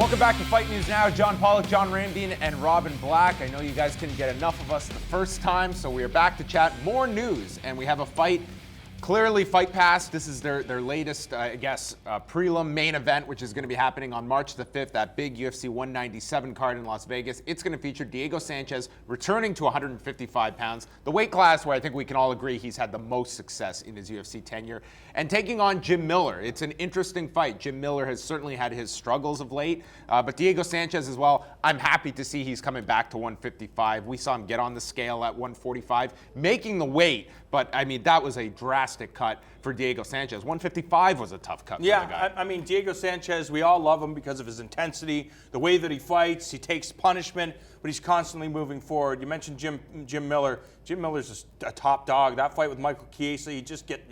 Welcome back to Fight News Now. John Pollock, John Ramdeen, and Robin Black. I know you guys couldn't get enough of us the first time, so we are back to chat more news. And we have a fight. Clearly, Fight Pass, this is their latest, prelim main event, which is going to be happening on March the 5th, that big UFC 197 card in Las Vegas. It's going to feature Diego Sanchez returning to 155 pounds, the weight class where I think we can all agree he's had the most success in his UFC tenure, and taking on Jim Miller. It's an interesting fight. Jim Miller has certainly had his struggles of late, but Diego Sanchez as well, I'm happy to see he's coming back to 155. We saw him get on the scale at 145, making the weight, but I mean, that was a drastic cut for Diego Sanchez. 155 was a tough cut for the guy. I mean, Diego Sanchez, we all love him because of his intensity, the way that he fights, he takes punishment, but he's constantly moving forward. You mentioned Jim Miller. Jim Miller's a top dog. That fight with Michael Chiesa, he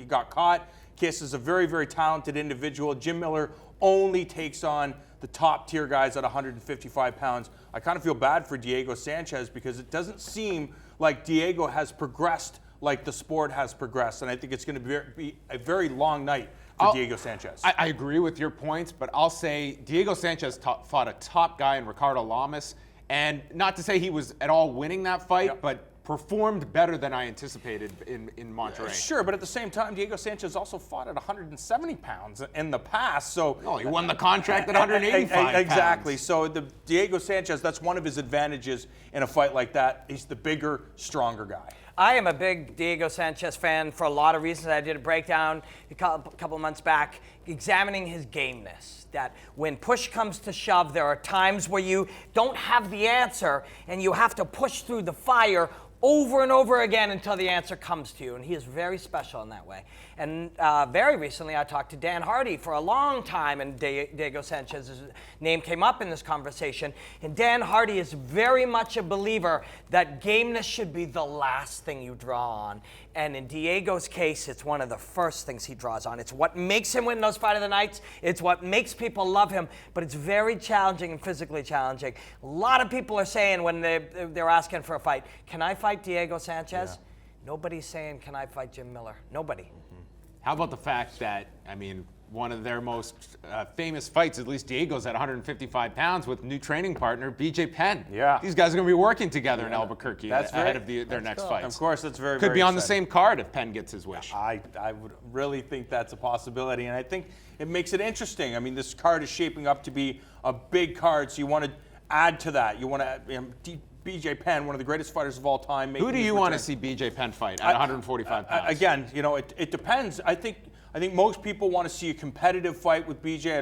got caught. Chiesa's a very, very talented individual. Jim Miller only takes on the top tier guys at 155 pounds. I kind of feel bad for Diego Sanchez because it doesn't seem like Diego has progressed like the sport has progressed, and I think it's going to be a very long night for Diego Sanchez. I agree with your points, but I'll say Diego Sanchez fought a top guy in Ricardo Lamas, and not to say he was at all winning that fight, but performed better than I anticipated in Monterrey. Sure, but at the same time, Diego Sanchez also fought at 170 pounds in the past. So he won the contract at 185 Exactly. pounds. So the Diego Sanchez, that's one of his advantages in a fight like that. He's the bigger, stronger guy. I am a big Diego Sanchez fan for a lot of reasons. I did a breakdown a couple of months back examining his gameness. That when push comes to shove, there are times where you don't have the answer and you have to push through the fire over and over again until the answer comes to you. And he is very special in that way. And very recently, I talked to Dan Hardy for a long time, and Diego Sanchez's name came up in this conversation. And Dan Hardy is very much a believer that gameness should be the last thing you draw on. And in Diego's case, it's one of the first things he draws on. It's what makes him win those Fight of the Nights. It's what makes people love him. But it's very challenging and physically challenging. A lot of people are saying when they're asking for a fight, can I fight Diego Sanchez? Yeah. Nobody's saying, can I fight Jim Miller? Nobody. Mm-hmm. How about the fact that, I mean, one of their most famous fights, at least Diego's at 155 pounds with new training partner, BJ Penn. Yeah. These guys are going to be working together in Albuquerque ahead of their next fights. Of course, that's very, Could very be on exciting. the same card if Penn gets his wish. I would really think that's a possibility, and I think it makes it interesting. I mean, this card is shaping up to be a big card, so you want to add to that. You want to BJ Penn, one of the greatest fighters of all time. Who do you want to see BJ Penn fight at 145 pounds? Again, it depends. I think most people want to see a competitive fight with BJ.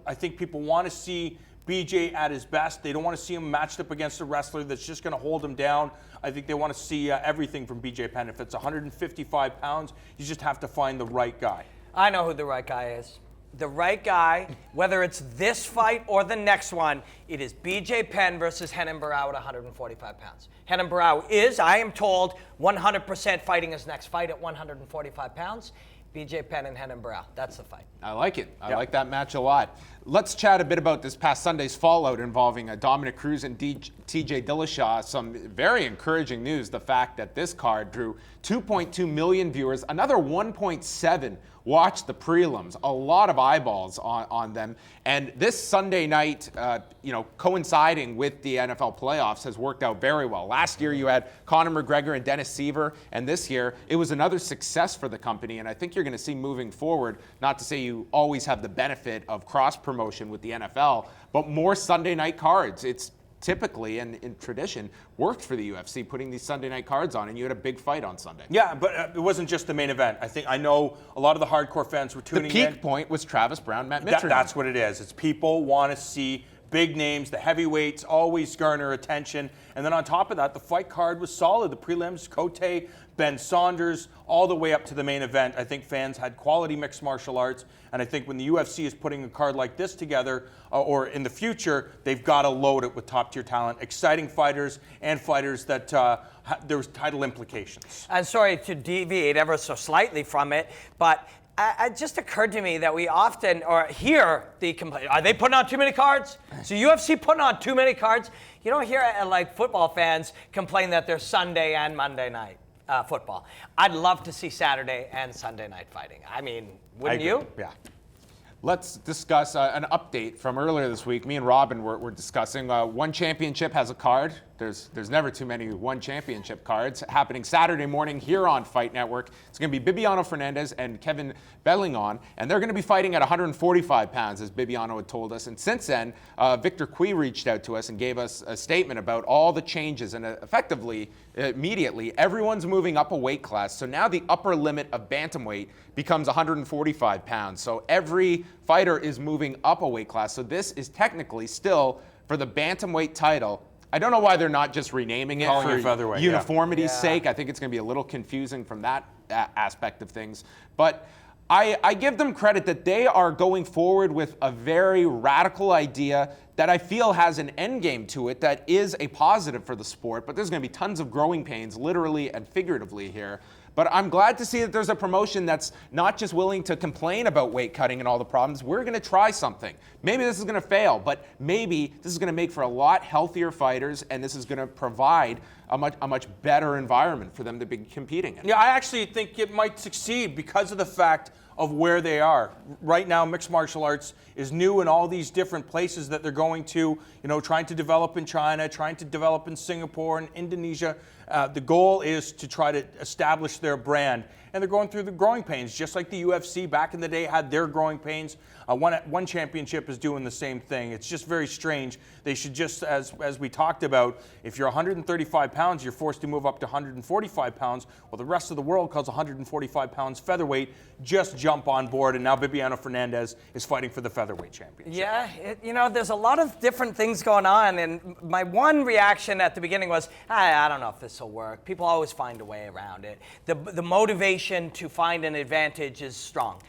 I think people want to see BJ at his best. They don't want to see him matched up against a wrestler that's just going to hold him down. I think they want to see everything from BJ Penn. If it's 155 pounds, you just have to find the right guy. I know who the right guy is. The right guy, whether it's this fight or the next one, it is BJ Penn versus Renan Barão at 145 pounds. Renan Barão is, I am told, 100% fighting his next fight at 145 pounds. BJ Penn and Renan Barão. That's the fight. I like it. I like that match a lot. Let's chat a bit about this past Sunday's fallout involving Dominic Cruz and TJ Dillashaw. Some very encouraging news, the fact that this card drew 2.2 million viewers, another 1.7 watched the prelims, a lot of eyeballs on them. And this Sunday night, coinciding with the NFL playoffs has worked out very well. Last year you had Conor McGregor and Dennis Siver, and this year it was another success for the company. And I think you're going to see moving forward, not to say you always have the benefit of cross-promotion with the NFL, but more Sunday night cards. It's typically, and in tradition, worked for the UFC, putting these Sunday night cards on, and you had a big fight on Sunday. Yeah, but it wasn't just the main event. I know a lot of the hardcore fans were tuning in. The peak point was Travis Browne, Matt Mitrione. That's what it is. It's people want to see big names. The heavyweights always garner attention. And then on top of that, the fight card was solid. The prelims, Cote, Ben Saunders, all the way up to the main event. I think fans had quality mixed martial arts. And I think when the UFC is putting a card like this together, or in the future, they've got to load it with top-tier talent, exciting fighters, and fighters that there's title implications. I'm sorry to deviate ever so slightly from it, but it just occurred to me that we often hear the complaint, are they putting on too many cards? So UFC putting on too many cards? You don't hear like football fans complain that there's Sunday and Monday night football. I'd love to see Saturday and Sunday night fighting. I mean, wouldn't you? Yeah. Let's discuss an update from earlier this week. Me and Robin were discussing one championship has a card. There's never too many one championship cards happening Saturday morning here on Fight Network. It's going to be Bibiano Fernandez and Kevin Bellingon, and they're going to be fighting at 145 pounds, as Bibiano had told us. And since then, Victor Cui reached out to us and gave us a statement about all the changes, and effectively, immediately, everyone's moving up a weight class. So now the upper limit of bantamweight becomes 145 pounds. So every fighter is moving up a weight class. So this is technically still for the bantamweight title. I don't know why they're not just renaming it for uniformity's sake. I think it's going to be a little confusing from that aspect of things. But I give them credit that they are going forward with a very radical idea that I feel has an end game to it that is a positive for the sport. But there's going to be tons of growing pains, literally and figuratively here. But I'm glad to see that there's a promotion that's not just willing to complain about weight cutting and all the problems. We're going to try something. Maybe this is going to fail, but maybe this is going to make for a lot healthier fighters, and this is going to provide a much better environment for them to be competing in. Yeah, I actually think it might succeed because of the fact of where they are. Right now, mixed martial arts is new in all these different places that they're going to, trying to develop in China, trying to develop in Singapore and Indonesia. The goal is to try to establish their brand. And they're going through the growing pains, just like the UFC back in the day had their growing pains. One championship is doing the same thing. It's just very strange. They should just, as we talked about, if you're 135 pounds, you're forced to move up to 145 pounds. Well, the rest of the world calls 145 pounds featherweight. Just jump on board. And now Bibiano Fernandez is fighting for the featherweight championship. Yeah, there's a lot of different things going on. And my one reaction at the beginning was, I don't know if this will work. People always find a way around it. The motivation to find an advantage is strong.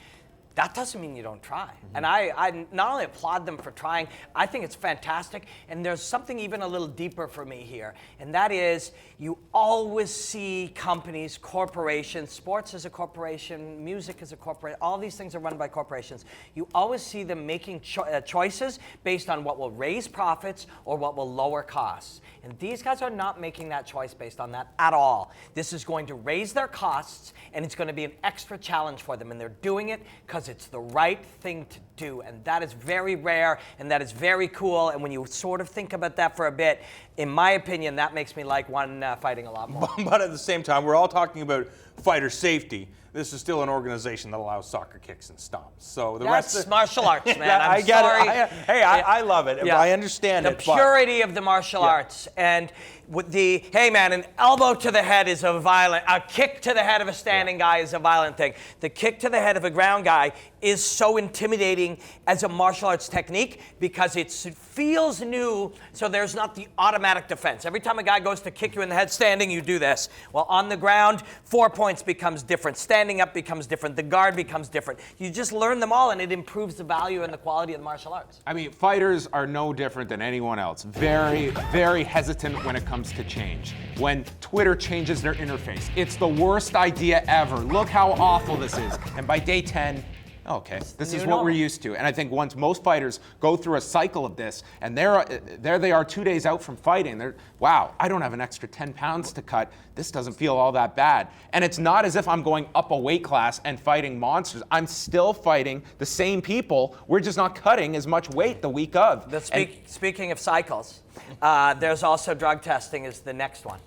That doesn't mean you don't try. Mm-hmm. And I not only applaud them for trying, I think it's fantastic. And there's something even a little deeper for me here. And that is, you always see companies, corporations, sports is a corporation, music is a corporation, all these things are run by corporations. You always see them making choices based on what will raise profits or what will lower costs. And these guys are not making that choice based on that at all. This is going to raise their costs, and it's going to be an extra challenge for them. And they're doing it because it's the right thing to do. And that is very rare, and that is very cool. And when you sort of think about that for a bit, in my opinion, that makes me like one fighting a lot more. But at the same time, we're all talking about fighter safety. This is still an organization that allows soccer kicks and stomps. So the rest is martial arts, man. Yeah, I'm sorry. I love it. Yeah. I understand the purity of the martial arts, and with an elbow to the head is a kick to the head of a standing guy is a violent thing. The kick to the head of a ground guy is so intimidating as a martial arts technique because it feels new, so there's not the automatic defense. Every time a guy goes to kick you in the head standing, you do this. Well, on the ground, 4 points becomes different. Standing up becomes different. The guard becomes different. You just learn them all, and it improves the value and the quality of the martial arts. I mean, fighters are no different than anyone else. Very, very hesitant when it comes to change. When Twitter changes their interface, it's the worst idea ever. Look how awful this is. And by day 10, okay, this is what we're used to. And I think once most fighters go through a cycle of this, and there they are 2 days out from fighting, wow, I don't have an extra 10 pounds to cut. This doesn't feel all that bad. And it's not as if I'm going up a weight class and fighting monsters. I'm still fighting the same people. We're just not cutting as much weight the week of. Speaking of cycles, there's also drug testing is the next one.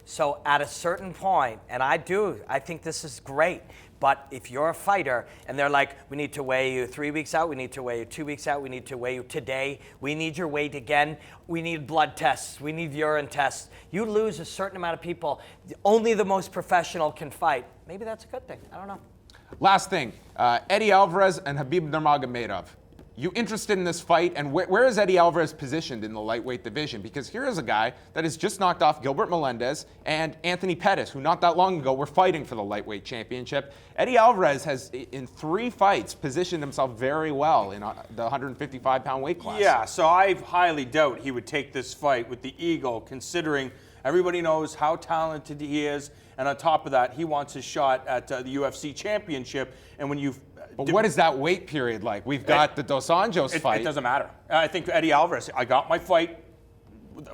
So at a certain point, and I think this is great, but if you're a fighter and they're like, we need to weigh you 3 weeks out, we need to weigh you 2 weeks out, we need to weigh you today, we need your weight again, we need blood tests, we need urine tests. You lose a certain amount of people. Only the most professional can fight. Maybe that's a good thing. I don't know. Last thing, Eddie Alvarez and Khabib Nurmagomedov. You interested in this fight, and where is Eddie Alvarez positioned in the lightweight division? Because here is a guy that has just knocked off Gilbert Melendez and Anthony Pettis, who not that long ago were fighting for the lightweight championship. Eddie Alvarez has, in 3 fights, positioned himself very well in the 155-pound weight class. Yeah, so I highly doubt he would take this fight with the Eagle, considering everybody knows how talented he is, and on top of that, he wants his shot at the UFC championship. And when you've But what is that wait period like? We've got the Dos Anjos fight. It doesn't matter. I think Eddie Alvarez, I got my fight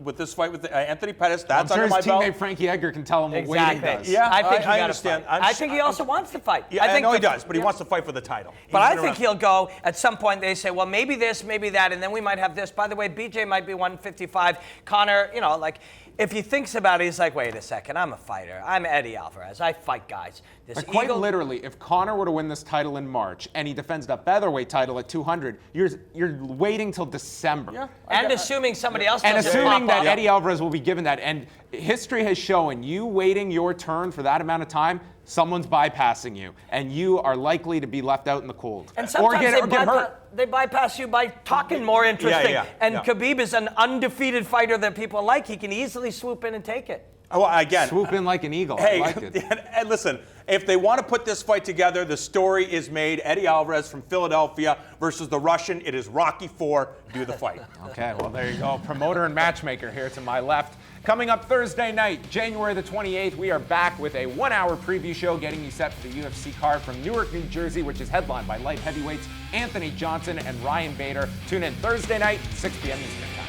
with this fight with Anthony Pettis. That's I'm sure under my his belt. teammate Frankie Edgar can tell him what Exactly. waiting does. Yeah, I think I he understand. I think he also wants to fight. Yeah, I know he does, but he wants to fight for the title. But He's I been think around- he'll go at some point. They say, well, maybe this, maybe that, and then we might have this. By the way, BJ might be 155. Connor, like if he thinks about it, he's like, wait a second, I'm a fighter. I'm Eddie Alvarez. I fight guys. This Like, quite Eagle, literally, if Conor were to win this title in March and he defends the featherweight title at 200, you're waiting till December. Yeah. and assuming somebody else And doesn't assuming pop that up. Eddie Alvarez will be given that. And history has shown you waiting your turn for that amount of time, someone's bypassing you. And you are likely to be left out in the cold. And sometimes or get hurt. they bypass you by talking more interesting. And yeah. Khabib is an undefeated fighter that people like. He can easily swoop in and take it. Oh, again, Swoop in like an eagle. Hey, I like it. and listen, if they want to put this fight together, the story is made. Eddie Alvarez from Philadelphia versus the Russian. It is Rocky IV. Do the fight. Okay, well, there you go. Promoter and matchmaker here to my left. Coming up Thursday night, January the 28th, we are back with a 1-hour preview show getting you set for the UFC card from Newark, New Jersey, which is headlined by light heavyweights Anthony Johnson and Ryan Bader. Tune in Thursday night, 6 p.m. Eastern Time.